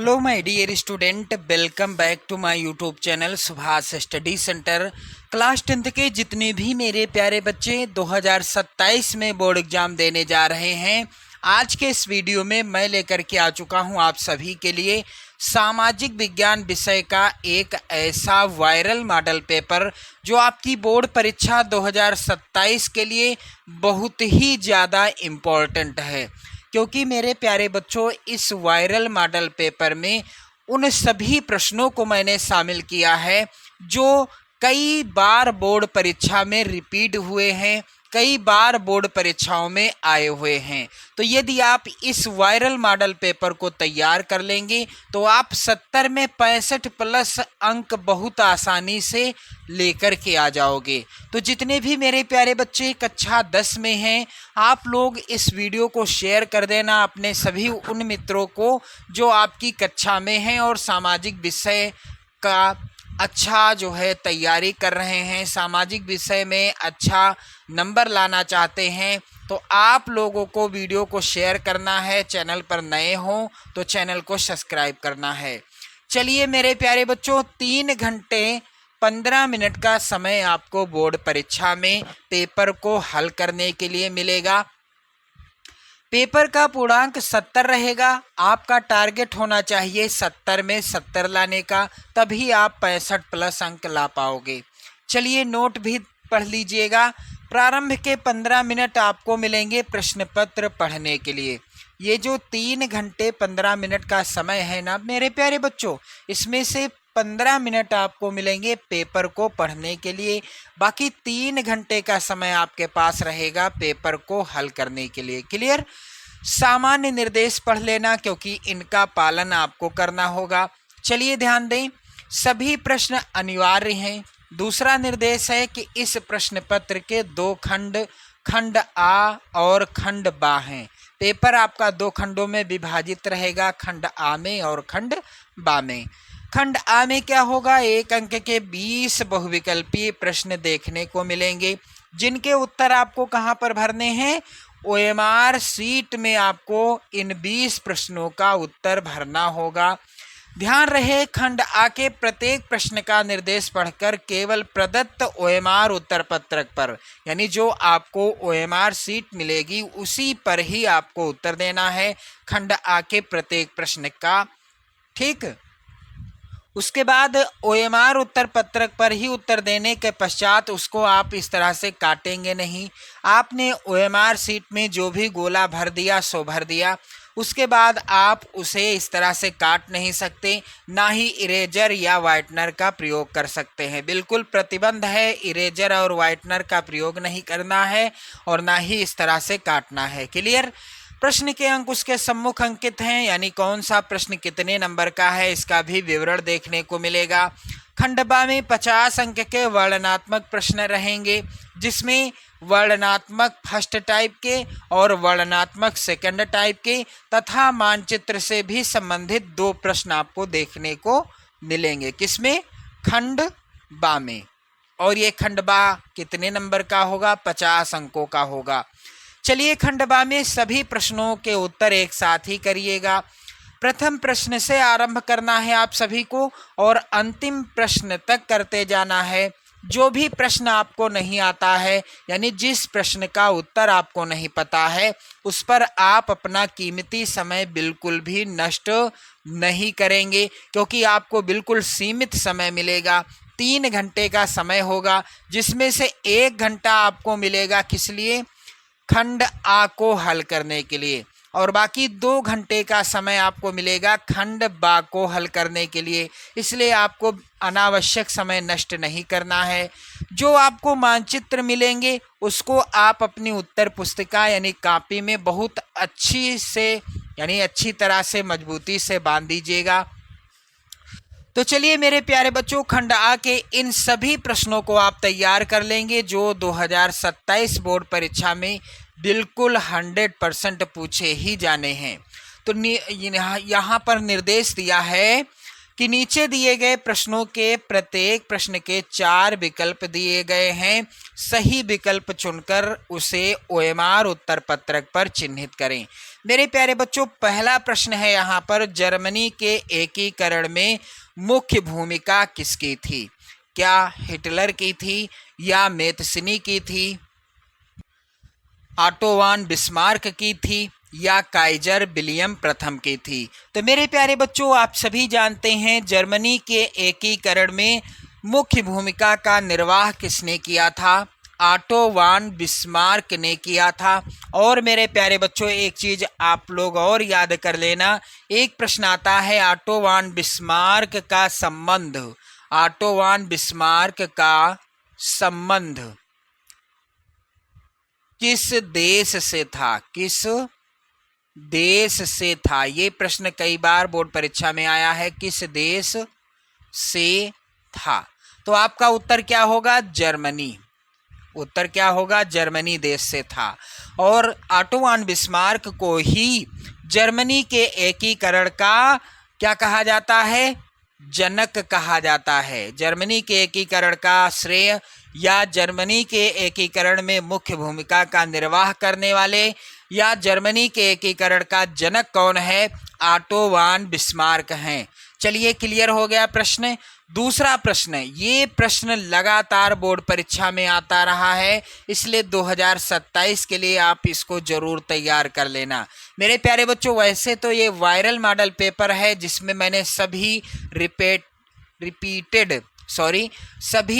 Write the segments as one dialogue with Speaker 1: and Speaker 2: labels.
Speaker 1: Hello my dear student, welcome back to my YouTube channel Subhash study centre. Class 10th के जितने भी मेरे प्यारे बच्चे 2027 में बोर्ड एग्जाम देने जा रहे हैं, आज के इस वीडियो में मैं लेकर के आ चुका हूं आप सभी के लिए सामाजिक विज्ञान विषय का एक ऐसा वायरल मॉडल पेपर जो आपकी बोर्ड परीक्षा 2027 के लिए बहुत ही ज़्यादा इम्पोर्टेंट है। क्योंकि मेरे प्यारे बच्चों, इस वायरल मॉडल पेपर में उन सभी प्रश्नों को मैंने शामिल किया है जो कई बार बोर्ड परीक्षा में रिपीट हुए हैं, कई बार बोर्ड परीक्षाओं में आए हुए हैं। तो यदि आप इस वायरल मॉडल पेपर को तैयार कर लेंगे तो आप 70 में 65 प्लस अंक बहुत आसानी से लेकर के आ जाओगे। तो जितने भी मेरे प्यारे बच्चे कक्षा 10 में हैं, आप लोग इस वीडियो को शेयर कर देना अपने सभी उन मित्रों को जो आपकी कक्षा में हैं और सामाजिक विषय का अच्छा जो है तैयारी कर रहे हैं, सामाजिक विषय में अच्छा नंबर लाना चाहते हैं। तो आप लोगों को वीडियो को शेयर करना है, चैनल पर नए हो तो चैनल को सब्सक्राइब करना है। चलिए मेरे प्यारे बच्चों, 3 घंटे 15 मिनट का समय आपको बोर्ड परीक्षा में पेपर को हल करने के लिए मिलेगा। पेपर का पूर्णांक 70 रहेगा। आपका टारगेट होना चाहिए 70 में 70 लाने का, तभी आप 65 प्लस अंक ला पाओगे। चलिए नोट भी पढ़ लीजिएगा। प्रारंभ के 15 मिनट आपको मिलेंगे प्रश्न पत्र पढ़ने के लिए। ये जो 3 घंटे 15 मिनट का समय है ना मेरे प्यारे बच्चों, इसमें से 15 मिनट आपको मिलेंगे पेपर को पढ़ने के लिए। बाकी 3 घंटे का समय आपके पास रहेगा पेपर को हल करने के लिए। क्लियर? सामान्य निर्देश पढ़ लेना क्योंकि इनका पालन आपको करना होगा। चलिए ध्यान दें, सभी प्रश्न अनिवार्य हैं। दूसरा निर्देश है कि इस प्रश्न पत्र के 2 खंड, खंड आ और खंड बा हैं। पेपर आपका 2 खंडों में विभाजित रहेगा, खंड आ में और खंड बा में। खंड आ में क्या होगा? 1 अंक के 20 बहुविकल्पीय प्रश्न देखने को मिलेंगे, जिनके उत्तर आपको कहाँ पर भरने हैं? OMR शीट में आपको इन 20 प्रश्नों का उत्तर भरना होगा। ध्यान रहे, खंड आ के प्रत्येक प्रश्न का निर्देश पढ़कर केवल प्रदत्त OMR उत्तर पत्रक पर, यानी जो आपको OMR शीट मिलेगी उसी पर ही आपको उत्तर देना है खंड आ के प्रत्येक प्रश्न का। ठीक, उसके बाद OMR उत्तर पत्रक पर ही उत्तर देने के पश्चात उसको आप इस तरह से काटेंगे नहीं। आपने OMR शीट में जो भी गोला भर दिया सो भर दिया, उसके बाद आप उसे इस तरह से काट नहीं सकते, ना ही इरेजर या वाइटनर का प्रयोग कर सकते हैं। बिल्कुल प्रतिबंध है, इरेजर और वाइटनर का प्रयोग नहीं करना है और ना ही इस तरह से काटना है। क्लियर? प्रश्न के अंक उसके सम्मुख अंकित हैं, यानी कौन सा प्रश्न कितने नंबर का है इसका भी विवरण देखने को मिलेगा। खंड बा में 50 अंक के वर्णनात्मक प्रश्न रहेंगे, जिसमें वर्णनात्मक फर्स्ट टाइप के और वर्णनात्मक सेकंड टाइप के तथा मानचित्र से भी संबंधित 2 प्रश्न आपको देखने को मिलेंगे। किसमें? खंड बा में। और ये खंड बा कितने नंबर का होगा? 50 अंकों का होगा। चलिए खंड बा में सभी प्रश्नों के उत्तर एक साथ ही करिएगा। प्रथम प्रश्न से आरंभ करना है आप सभी को और अंतिम प्रश्न तक करते जाना है। जो भी प्रश्न आपको नहीं आता है, यानी जिस प्रश्न का उत्तर आपको नहीं पता है, उस पर आप अपना कीमती समय बिल्कुल भी नष्ट नहीं करेंगे, क्योंकि आपको बिल्कुल सीमित समय मिलेगा। 3 घंटे का समय होगा, जिसमें से 1 घंटा आपको मिलेगा किस लिए? खंड आ को हल करने के लिए, और बाकी 2 घंटे का समय आपको मिलेगा खंड बा को हल करने के लिए। इसलिए आपको अनावश्यक समय नष्ट नहीं करना है। जो आपको मानचित्र मिलेंगे उसको आप अपनी उत्तर पुस्तिका यानी कॉपी में बहुत अच्छी तरह से मजबूती से बांध दीजिएगा। तो चलिए मेरे प्यारे बच्चों, खंड आ के इन सभी प्रश्नों को आप तैयार कर लेंगे जो 2027 बोर्ड परीक्षा में बिल्कुल 100% पूछे ही जाने हैं। तो यहाँ पर निर्देश दिया है कि नीचे दिए गए प्रश्नों के प्रत्येक प्रश्न के 4 विकल्प दिए गए हैं। सही विकल्प चुनकर उसे OMR उत्तर पत्रक पर चिन्हित करें। मेरे प्यारे बच्चों, पहला प्रश्न है यहाँ पर, जर्मनी के एकीकरण में मुख्य भूमिका किसकी थी? क्या हिटलर की थी या मेत्सिनी की थी, ऑटो वान बिस्मार्क की थी या काइजर विलियम प्रथम की थी? तो मेरे प्यारे बच्चों, आप सभी जानते हैं जर्मनी के एकीकरण में मुख्य भूमिका का निर्वाह किसने किया था? ऑटो वान बिस्मार्क ने किया था। और मेरे प्यारे बच्चों, एक चीज आप लोग और याद कर लेना, एक प्रश्न आता है ऑटो वान बिस्मार्क का संबंध, ऑटो वान बिस्मार्क का संबंध किस देश से था? किस देश से था? ये प्रश्न कई बार बोर्ड परीक्षा में आया है, किस देश से था? तो आपका उत्तर क्या होगा? जर्मनी। उत्तर क्या होगा? जर्मनी देश से था। और ऑटो वान बिस्मार्क को ही जर्मनी के एकीकरण का क्या कहा जाता है? जनक कहा जाता है। जर्मनी के एकीकरण का श्रेय या जर्मनी के एकीकरण में मुख्य भूमिका का निर्वाह करने वाले या जर्मनी के एकीकरण का जनक कौन है? ऑटो वान बिस्मार्क हैं। चलिए, क्लियर हो गया प्रश्न। दूसरा प्रश्न, ये प्रश्न लगातार बोर्ड परीक्षा में आता रहा है, इसलिए 2027 के लिए आप इसको जरूर तैयार कर लेना। मेरे प्यारे बच्चों, वैसे तो ये वायरल मॉडल पेपर है जिसमें मैंने सभी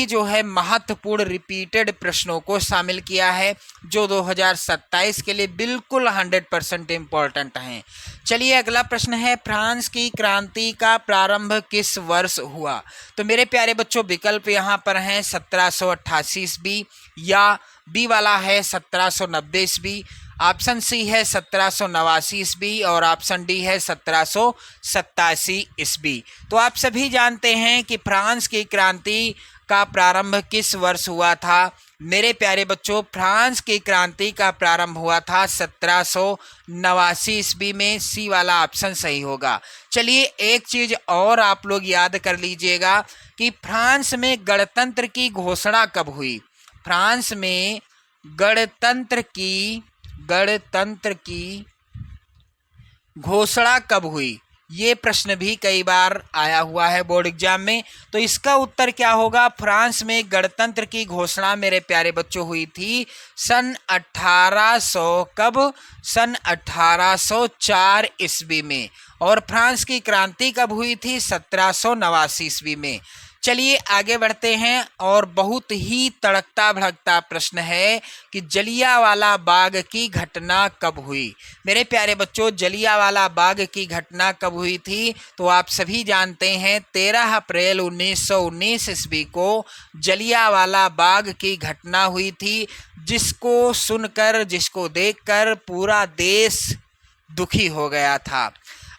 Speaker 1: जो है महत्वपूर्ण रिपीटेड प्रश्नों को शामिल किया है, जो 2027 के लिए बिल्कुल 100% इम्पोर्टेंट हैं। चलिए, अगला प्रश्न है, फ्रांस की क्रांति का प्रारंभ किस वर्ष हुआ? तो मेरे प्यारे बच्चों, विकल्प यहाँ पर हैं 1788 ईस्वी, या बी वाला है 1790 ईस्वी, ऑप्शन सी है 1789 ईस्वी और ऑप्शन डी है 1787 ईस्वी। तो आप सभी जानते हैं कि फ्रांस की क्रांति का प्रारंभ किस वर्ष हुआ था? मेरे प्यारे बच्चों, फ्रांस की क्रांति का प्रारंभ हुआ था 1789 ईस्वी में। सी वाला ऑप्शन सही होगा। चलिए, एक चीज और आप लोग याद कर लीजिएगा कि फ्रांस में गणतंत्र की घोषणा कब हुई? फ्रांस में गणतंत्र की घोषणा कब हुई? ये प्रश्न भी कई बार आया हुआ है बोर्ड एग्जाम में। तो इसका उत्तर क्या होगा? फ्रांस में गणतंत्र की घोषणा मेरे प्यारे बच्चों हुई थी सन 1800 कब? सन 1804 ईस्वी में। और फ्रांस की क्रांति कब हुई थी? 1789 ईस्वी में। चलिए, आगे बढ़ते हैं। और बहुत ही तड़कता भड़कता प्रश्न है कि जलियांवाला बाग की घटना कब हुई? मेरे प्यारे बच्चों, जलियांवाला बाग की घटना कब हुई थी? तो आप सभी जानते हैं 13 अप्रैल 1919 ईस्वी को जलियांवाला बाग की घटना हुई थी, जिसको सुनकर, जिसको देखकर पूरा देश दुखी हो गया था।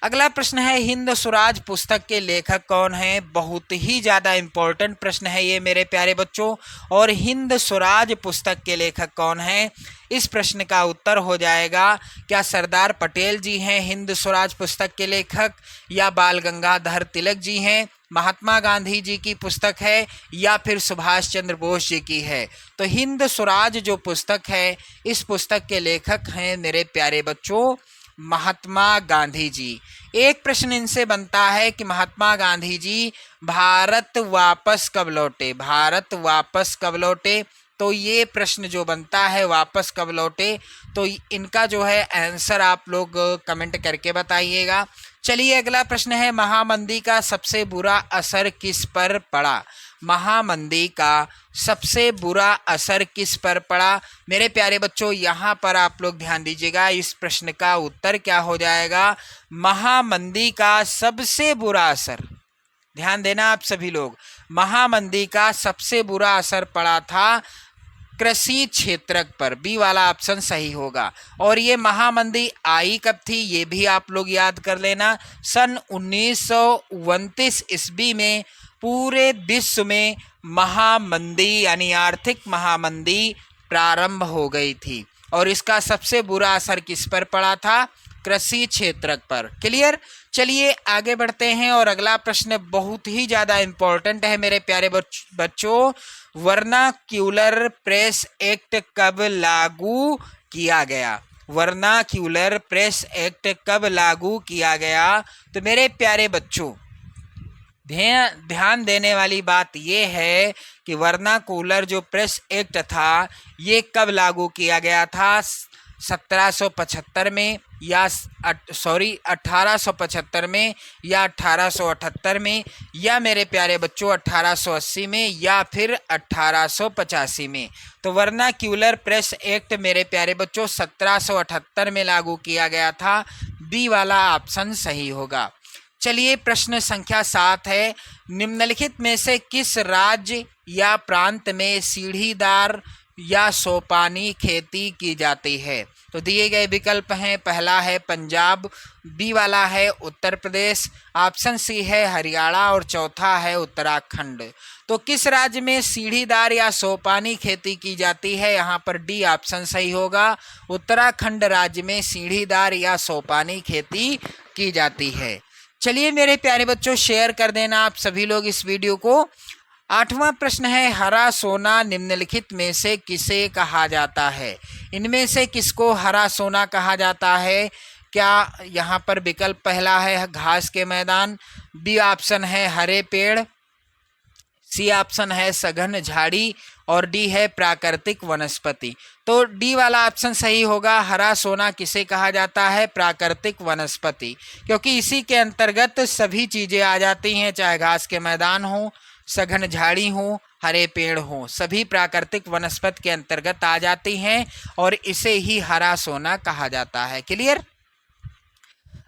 Speaker 1: अगला प्रश्न है, हिंद स्वराज पुस्तक के लेखक कौन हैं? बहुत ही ज़्यादा इम्पोर्टेंट प्रश्न है ये मेरे प्यारे बच्चों। और हिंद स्वराज पुस्तक के लेखक कौन हैं? इस प्रश्न का उत्तर हो जाएगा, क्या सरदार पटेल जी हैं हिंद स्वराज पुस्तक के लेखक, या बाल गंगाधर तिलक जी हैं, महात्मा गांधी जी की पुस्तक है, या फिर सुभाष चंद्र बोस जी की है? तो हिंद स्वराज जो पुस्तक है, इस पुस्तक के लेखक हैं मेरे प्यारे बच्चों महात्मा गांधी जी। एक प्रश्न इनसे बनता है कि महात्मा गांधी जी भारत वापस कब लौटे? भारत वापस कब लौटे? तो ये प्रश्न जो बनता है, वापस कब लौटे, तो इनका जो है आंसर आप लोग कमेंट करके बताइएगा। चलिए, अगला प्रश्न है, महामंदी का सबसे बुरा असर किस पर पड़ा? महामंदी का सबसे बुरा असर किस पर पड़ा? मेरे प्यारे बच्चों, यहाँ पर आप लोग ध्यान दीजिएगा, इस प्रश्न का उत्तर क्या हो जाएगा? महामंदी का सबसे बुरा असर, ध्यान देना आप सभी लोग, महामंदी का सबसे बुरा असर पड़ा था कृषि क्षेत्र पर। बी वाला ऑप्शन सही होगा। और ये महामंदी आई कब थी, ये भी आप लोग याद कर लेना, सन 1929 ईस्वी में पूरे विश्व में महामंदी यानी आर्थिक महामंदी प्रारंभ हो गई थी। और इसका सबसे बुरा असर किस पर पड़ा था? कृषि क्षेत्र पर। क्लियर? चलिए, आगे बढ़ते हैं। और अगला प्रश्न बहुत ही ज़्यादा इम्पोर्टेंट है मेरे प्यारे बच्चों, वर्नाक्यूलर प्रेस एक्ट कब लागू किया गया? वर्नाक्यूलर प्रेस एक्ट कब लागू किया गया? तो मेरे प्यारे बच्चों, ध्यान देने वाली बात यह है कि वर्नाक्यूलर जो प्रेस एक्ट था ये कब लागू किया गया था? 1775 में या 1875 में या 1878 में या मेरे प्यारे बच्चों 1880 में या फिर 1885 में। तो वर्नाक्यूलर प्रेस एक्ट मेरे प्यारे बच्चों 1778 में लागू किया गया था। बी वाला ऑप्शन सही होगा। चलिए प्रश्न संख्या 7 है, निम्नलिखित में से किस राज्य या प्रांत में सीढ़ीदार या सोपानी खेती की जाती है? तो दिए गए विकल्प हैं, पहला है पंजाब, बी वाला है उत्तर प्रदेश, ऑप्शन सी है हरियाणा और चौथा है उत्तराखंड। तो किस राज्य में सीढ़ीदार या सोपानी खेती की जाती है? यहाँ पर डी ऑप्शन सही होगा। उत्तराखंड राज्य में सीढ़ीदार या सोपानी खेती की जाती है। चलिए मेरे प्यारे बच्चों, शेयर कर देना आप सभी लोग इस वीडियो को। 8वां प्रश्न है, हरा सोना निम्नलिखित में से किसे कहा जाता है? इनमें से किसको हरा सोना कहा जाता है? क्या यहाँ पर विकल्प पहला है घास के मैदान, बी ऑप्शन है हरे पेड़, सी ऑप्शन है सघन झाड़ी और डी है प्राकृतिक वनस्पति। तो डी वाला ऑप्शन सही होगा। हरा सोना किसे कहा जाता है? प्राकृतिक वनस्पति, क्योंकि इसी के अंतर्गत सभी चीज़ें आ जाती हैं, चाहे घास के मैदान हो, सघन झाड़ी हो, हरे पेड़ हो, सभी प्राकृतिक वनस्पति के अंतर्गत आ जाती हैं और इसे ही हरा सोना कहा जाता है। क्लियर?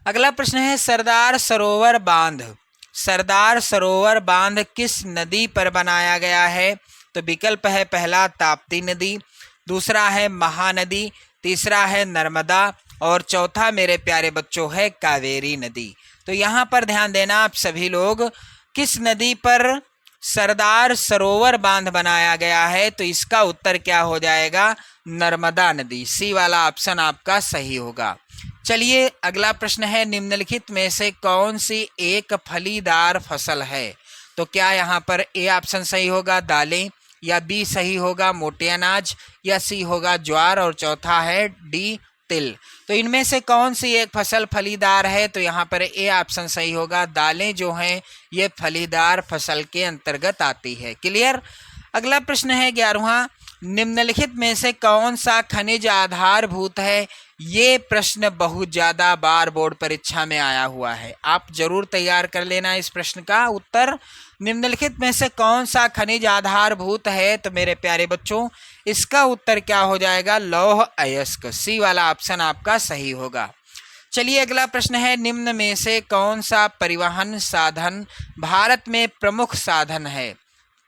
Speaker 1: अगला प्रश्न है, सरदार सरोवर बांध, सरदार सरोवर बांध किस नदी पर बनाया गया है? तो विकल्प है पहला ताप्ती नदी, दूसरा है महानदी, तीसरा है नर्मदा और चौथा मेरे प्यारे बच्चों है कावेरी नदी। तो यहाँ पर ध्यान देना आप सभी लोग, किस नदी पर सरदार सरोवर बांध बनाया गया है? तो इसका उत्तर क्या हो जाएगा? नर्मदा नदी। सी वाला ऑप्शन आपका सही होगा। चलिए अगला प्रश्न है, निम्नलिखित में से कौन सी एक फलीदार फसल है? तो क्या यहाँ पर ए ऑप्शन सही होगा दालें, या बी सही होगा मोटे अनाज, या सी होगा ज्वार और चौथा है डी तिल। तो इनमें से कौन सी एक फसल फलीदार है? तो यहाँ पर ए ऑप्शन सही होगा। दालें जो हैं ये फलीदार फसल के अंतर्गत आती है। क्लियर? अगला प्रश्न है 11वां, निम्नलिखित में से कौन सा खनिज आधारभूत है? ये प्रश्न बहुत ज़्यादा बार बोर्ड परीक्षा में आया हुआ है, आप जरूर तैयार कर लेना इस प्रश्न का उत्तर। निम्नलिखित में से कौन सा खनिज आधारभूत है? तो मेरे प्यारे बच्चों इसका उत्तर क्या हो जाएगा? लौह अयस्क। सी वाला ऑप्शन आपका सही होगा। चलिए अगला प्रश्न है, निम्न में से कौन सा परिवहन साधन भारत में प्रमुख साधन है?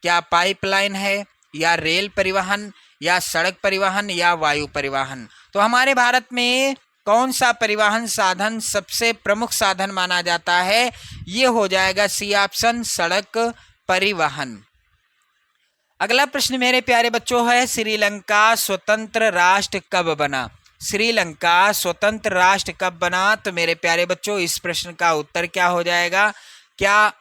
Speaker 1: क्या पाइपलाइन है, या रेल परिवहन, या सड़क परिवहन, या वायु परिवहन? तो हमारे भारत में कौन सा परिवहन साधन सबसे प्रमुख साधन माना जाता है? ये हो जाएगा सी ऑप्शन सड़क परिवहन। अगला प्रश्न मेरे प्यारे बच्चों है, श्रीलंका स्वतंत्र राष्ट्र कब बना? श्रीलंका स्वतंत्र राष्ट्र कब बना? तो मेरे प्यारे बच्चों इस प्रश्न का उत्तर क्या हो जाएगा? क्या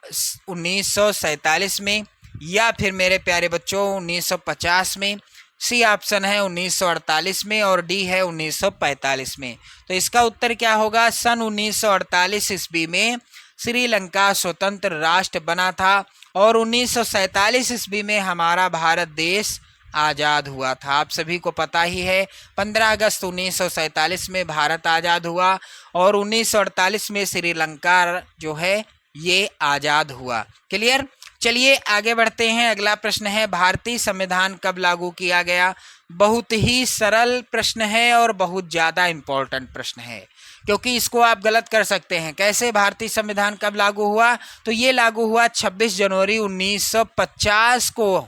Speaker 1: 1947 में, या फिर मेरे प्यारे बच्चों 1950 में, सी ऑप्शन है 1948 में और डी है 1945 में। तो इसका उत्तर क्या होगा? सन 1948 ईस्वी में श्रीलंका स्वतंत्र राष्ट्र बना था और 1947 ईस्वी में हमारा भारत देश आज़ाद हुआ था। आप सभी को पता ही है 15 अगस्त 1947 में भारत आज़ाद हुआ और 1948 में श्रीलंका जो है ये आज़ाद हुआ। क्लियर? चलिए आगे बढ़ते हैं। अगला प्रश्न है, भारतीय संविधान कब लागू किया गया? बहुत ही सरल प्रश्न है और बहुत ज़्यादा इम्पोर्टेंट प्रश्न है, क्योंकि इसको आप गलत कर सकते हैं। कैसे? भारतीय संविधान कब लागू हुआ? तो ये लागू हुआ 26 जनवरी 1950 को,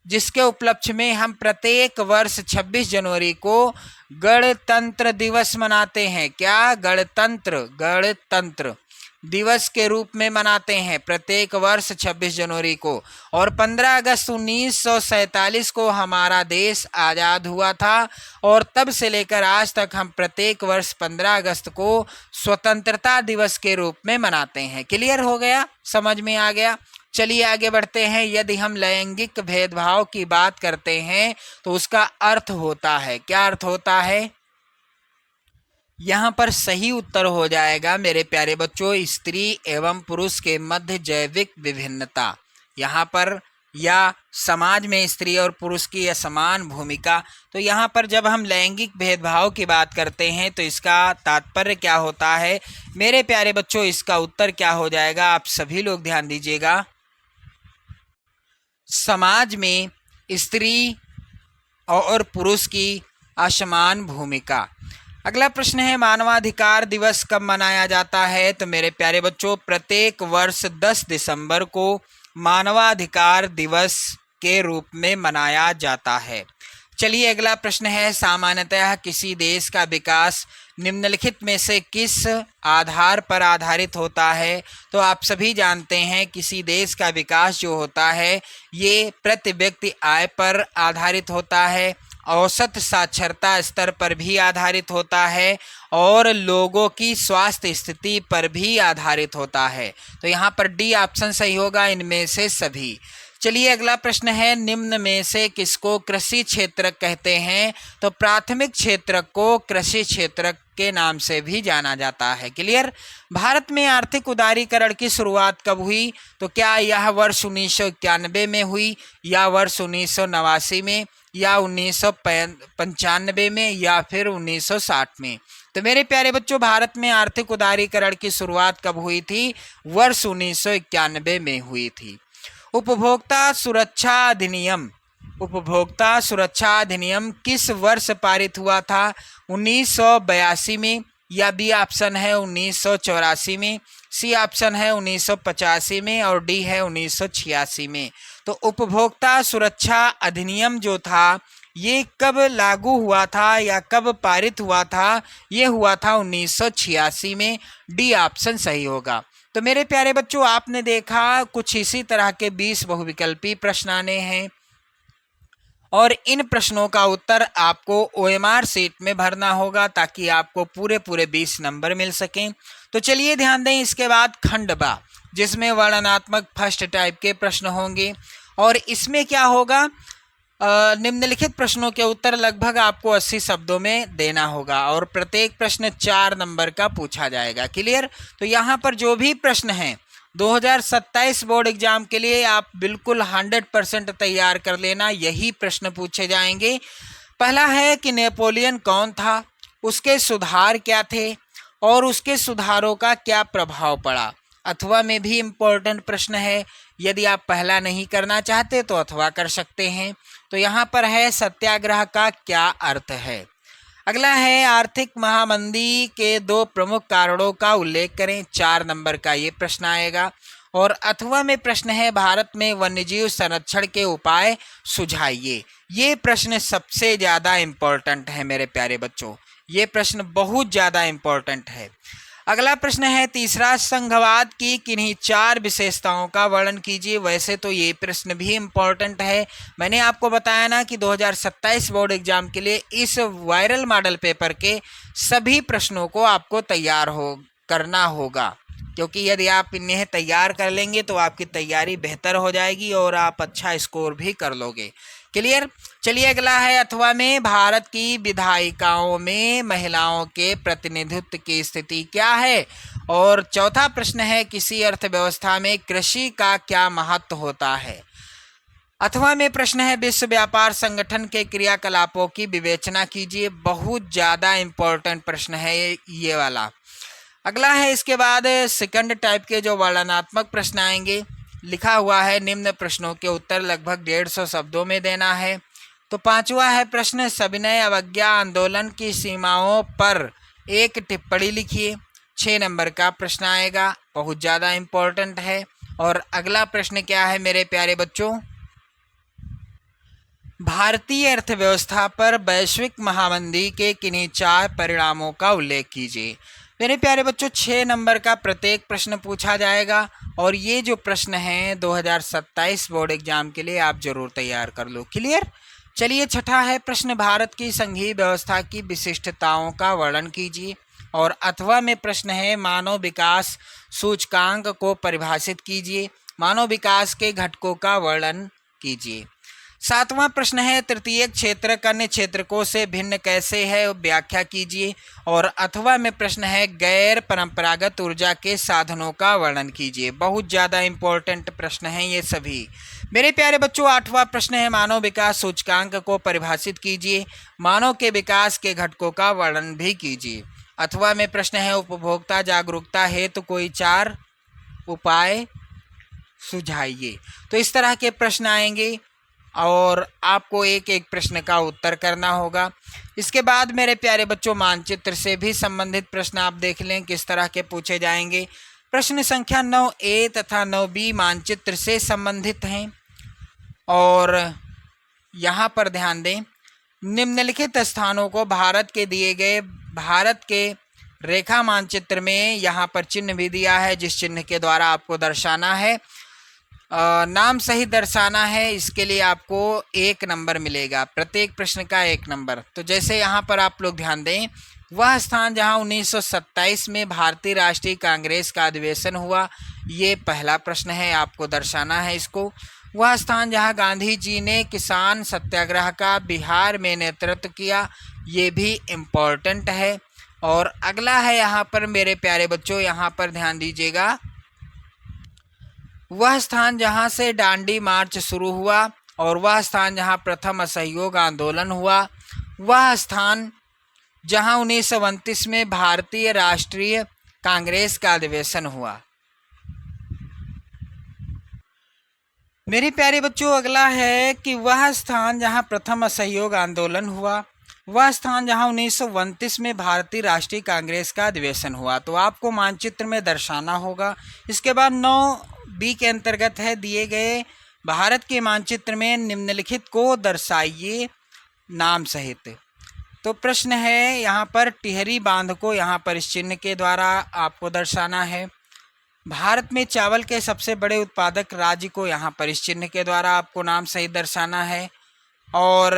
Speaker 1: जिसके उपलक्ष्य में हम प्रत्येक वर्ष 26 जनवरी को गणतंत्र दिवस मनाते हैं। क्या? गणतंत्र दिवस के रूप में मनाते हैं प्रत्येक वर्ष 26 जनवरी को। और 15 अगस्त 1947 को हमारा देश आज़ाद हुआ था और तब से लेकर आज तक हम प्रत्येक वर्ष 15 अगस्त को स्वतंत्रता दिवस के रूप में मनाते हैं। क्लियर हो गया? समझ में आ गया? चलिए आगे बढ़ते हैं। यदि हम लैंगिक भेदभाव की बात करते हैं तो उसका अर्थ होता है, क्या अर्थ होता है? यहाँ पर सही उत्तर हो जाएगा मेरे प्यारे बच्चों, स्त्री एवं पुरुष के मध्य जैविक विभिन्नता। यहाँ पर या समाज में स्त्री और पुरुष की असमान भूमिका। तो यहाँ पर जब हम लैंगिक भेदभाव की बात करते हैं तो इसका तात्पर्य क्या होता है मेरे प्यारे बच्चों, इसका उत्तर क्या हो जाएगा, आप सभी लोग ध्यान दीजिएगा। समाज में स्त्री और पुरुष की असमान भूमिका। अगला प्रश्न है, मानवाधिकार दिवस कब मनाया जाता है? तो मेरे प्यारे बच्चों, प्रत्येक वर्ष 10 दिसंबर को मानवाधिकार दिवस के रूप में मनाया जाता है। चलिए अगला प्रश्न है, सामान्यतः किसी देश का विकास निम्नलिखित में से किस आधार पर आधारित होता है? तो आप सभी जानते हैं किसी देश का विकास जो होता है ये प्रति व्यक्ति आय पर आधारित होता है, औसत साक्षरता स्तर पर भी आधारित होता है और लोगों की स्वास्थ्य स्थिति पर भी आधारित होता है। तो यहाँ पर डी ऑप्शन सही होगा, इनमें से सभी। चलिए अगला प्रश्न है, निम्न में से किसको कृषि क्षेत्र कहते हैं? तो प्राथमिक क्षेत्र को कृषि क्षेत्र के नाम से भी जाना जाता है। क्लियर। भारत में आर्थिक उदारीकरण की शुरुआत कब हुई? तो क्या यह वर्ष 1991 में हुई या वर्ष 1989 में या 1995 में या फिर 1960 में? तो मेरे प्यारे बच्चों, भारत में आर्थिक उदारीकरण की शुरुआत कब हुई थी? वर्ष 1991 में हुई थी। उपभोक्ता सुरक्षा अधिनियम किस वर्ष पारित हुआ था? 1982 में, या बी ऑप्शन है 1984 में, सी ऑप्शन है 1985 में और डी है 1986 में। तो उपभोक्ता सुरक्षा अधिनियम जो था ये कब लागू हुआ था या कब पारित हुआ था? ये हुआ था 1986 में। डी ऑप्शन सही होगा। तो मेरे प्यारे बच्चों, आपने देखा कुछ इसी तरह के 20 बहुविकल्पी प्रश्न आने हैं और इन प्रश्नों का उत्तर आपको OMR शीट में भरना होगा ताकि आपको पूरे 20 नंबर मिल सकें। तो चलिए ध्यान दें, इसके बाद खंड बा जिसमें वर्णनात्मक फर्स्ट टाइप के प्रश्न होंगे और इसमें क्या होगा, निम्नलिखित प्रश्नों के उत्तर लगभग आपको 80 शब्दों में देना होगा और प्रत्येक प्रश्न 4 नंबर का पूछा जाएगा। क्लियर। तो यहाँ पर जो भी प्रश्न हैं 2027 बोर्ड एग्जाम के लिए आप बिल्कुल 100% तैयार कर लेना, यही प्रश्न पूछे जाएंगे। पहला है कि नेपोलियन कौन था, उसके सुधार क्या थे और उसके सुधारों का क्या प्रभाव पड़ा। अथवा में भी इम्पोर्टेंट प्रश्न है, यदि आप पहला नहीं करना चाहते तो अथवा कर सकते हैं। तो यहाँ पर है सत्याग्रह का क्या अर्थ है। अगला है आर्थिक महामंदी के 2 प्रमुख कारणों का उल्लेख करें। 4 नंबर का ये प्रश्न आएगा। और अथवा में प्रश्न है भारत में वन्यजीव संरक्षण के उपाय सुझाइए। ये प्रश्न सबसे ज़्यादा इम्पोर्टेंट है मेरे प्यारे बच्चों, ये प्रश्न बहुत ज़्यादा इम्पोर्टेंट है। अगला प्रश्न है तीसरा, संघवाद की किन्हीं 4 विशेषताओं का वर्णन कीजिए। वैसे तो ये प्रश्न भी इम्पोर्टेंट है, मैंने आपको बताया ना कि 2027 बोर्ड एग्जाम के लिए इस वायरल मॉडल पेपर के सभी प्रश्नों को आपको तैयार करना होगा, क्योंकि यदि आप इन्हें तैयार कर लेंगे तो आपकी तैयारी बेहतर हो जाएगी और आप अच्छा स्कोर भी कर लोगे। क्लियर। चलिए अगला है अथवा में भारत की विधायिकाओं में महिलाओं के प्रतिनिधित्व की स्थिति क्या है। और चौथा प्रश्न है किसी अर्थव्यवस्था में कृषि का क्या महत्व होता है। अथवा में प्रश्न है विश्व व्यापार संगठन के क्रियाकलापों की विवेचना कीजिए। बहुत ज़्यादा इम्पोर्टेंट प्रश्न है ये वाला। अगला है इसके बाद सेकंड टाइप के जो वर्णनात्मक प्रश्न आएंगे, लिखा हुआ है निम्न प्रश्नों के उत्तर लगभग 150 शब्दों में देना है। तो 5वां है प्रश्न, सविनय अवज्ञा आंदोलन की सीमाओं पर एक टिप्पणी लिखिए। 6 नंबर का प्रश्न आएगा, बहुत ज़्यादा इम्पोर्टेंट है। और अगला प्रश्न क्या है मेरे प्यारे बच्चों, भारतीय अर्थव्यवस्था पर वैश्विक महामंदी के किन्हीं 4 परिणामों का उल्लेख कीजिए। मेरे प्यारे बच्चों 6 नंबर का प्रत्येक प्रश्न पूछा जाएगा और ये जो प्रश्न हैं 2027 बोर्ड एग्जाम के लिए आप जरूर तैयार कर लो। क्लियर। चलिए छठा है प्रश्न, भारत की संघीय व्यवस्था की विशिष्टताओं का वर्णन कीजिए। और अथवा में प्रश्न है मानव विकास सूचकांक को परिभाषित कीजिए, मानव विकास के घटकों का वर्णन कीजिए। सातवां प्रश्न है, तृतीयक क्षेत्रक अन्य क्षेत्रकों से भिन्न कैसे है, व्याख्या कीजिए। और अथवा में प्रश्न है, गैर परंपरागत ऊर्जा के साधनों का वर्णन कीजिए। बहुत ज़्यादा इंपॉर्टेंट प्रश्न हैं ये सभी। मेरे प्यारे बच्चों, आठवां प्रश्न है, मानव विकास सूचकांक को परिभाषित कीजिए। मानव के विकास के घटकों का वर्णन भी कीजिए। अथवा में प्रश्न है, उपभोक्ता जागरूकता हेतु कोई 4 उपाय सुझाइए। तो इस तरह के प्रश्न आएंगे और आपको एक एक प्रश्न का उत्तर करना होगा। इसके बाद मेरे प्यारे बच्चों, मानचित्र से भी संबंधित प्रश्न आप देख लें किस तरह के पूछे जाएंगे। प्रश्न संख्या 9A तथा 9B मानचित्र से संबंधित हैं और यहाँ पर ध्यान दें, निम्नलिखित स्थानों को भारत के दिए गए भारत के रेखा मानचित्र में यहाँ पर चिन्ह भी दिया है, जिस चिन्ह के द्वारा आपको दर्शाना है, नाम सही दर्शाना है। इसके लिए आपको 1 नंबर मिलेगा, प्रत्येक प्रश्न का 1 नंबर। तो जैसे यहाँ पर आप लोग ध्यान दें, वह स्थान जहाँ 1927 में भारतीय राष्ट्रीय कांग्रेस का अधिवेशन हुआ, ये पहला प्रश्न है, आपको दर्शाना है इसको। वह स्थान जहाँ गांधी जी ने किसान सत्याग्रह का बिहार में नेतृत्व किया, ये भी इम्पोर्टेंट है। और अगला है यहाँ पर मेरे प्यारे बच्चों, यहाँ पर ध्यान दीजिएगा, वह स्थान जहाँ से डांडी मार्च शुरू हुआ और वह स्थान जहाँ प्रथम असहयोग आंदोलन हुआ, वह स्थान जहाँ 1929 में भारतीय राष्ट्रीय कांग्रेस का अधिवेशन हुआ। मेरे प्यारे बच्चों, अगला है कि वह स्थान जहाँ प्रथम असहयोग आंदोलन हुआ, वह स्थान जहाँ 1929 में भारतीय राष्ट्रीय कांग्रेस का अधिवेशन हुआ। तो आपको मानचित्र में दर्शाना होगा। इसके बाद 9B के अंतर्गत है, दिए गए भारत के मानचित्र में निम्नलिखित को दर्शाइए नाम सहित। तो प्रश्न है यहाँ पर, टिहरी बांध को यहाँ पर इस चिन्ह के द्वारा आपको दर्शाना है। भारत में चावल के सबसे बड़े उत्पादक राज्य को यहाँ पर इस चिन्ह के द्वारा आपको नाम सहित दर्शाना है। और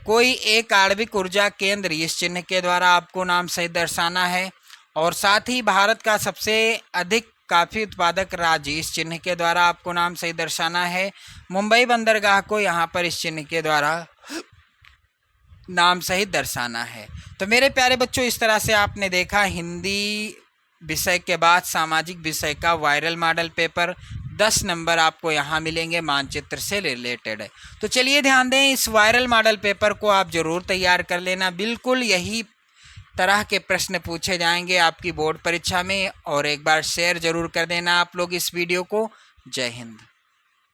Speaker 1: कोई एक आणविक ऊर्जा केंद्र, इस चिन्ह के द्वारा आपको नाम सहित दर्शाना है। और साथ ही भारत का सबसे अधिक काफ़ी उत्पादक राज्य, इस चिन्ह के द्वारा आपको नाम सहित दर्शाना है। मुंबई बंदरगाह को यहाँ पर इस चिन्ह के द्वारा नाम सहित दर्शाना है। तो मेरे प्यारे बच्चों, इस तरह से आपने देखा हिंदी विषय के बाद सामाजिक विषय का वायरल मॉडल पेपर। 10 नंबर आपको यहाँ मिलेंगे मानचित्र से रिलेटेड। तो चलिए ध्यान दें, इस वायरल मॉडल पेपर को आप जरूर तैयार कर लेना। बिल्कुल यही तरह के प्रश्न पूछे जाएंगे आपकी बोर्ड परीक्षा में। और एक बार शेयर जरूर कर देना आप लोग इस वीडियो को। जय हिंद।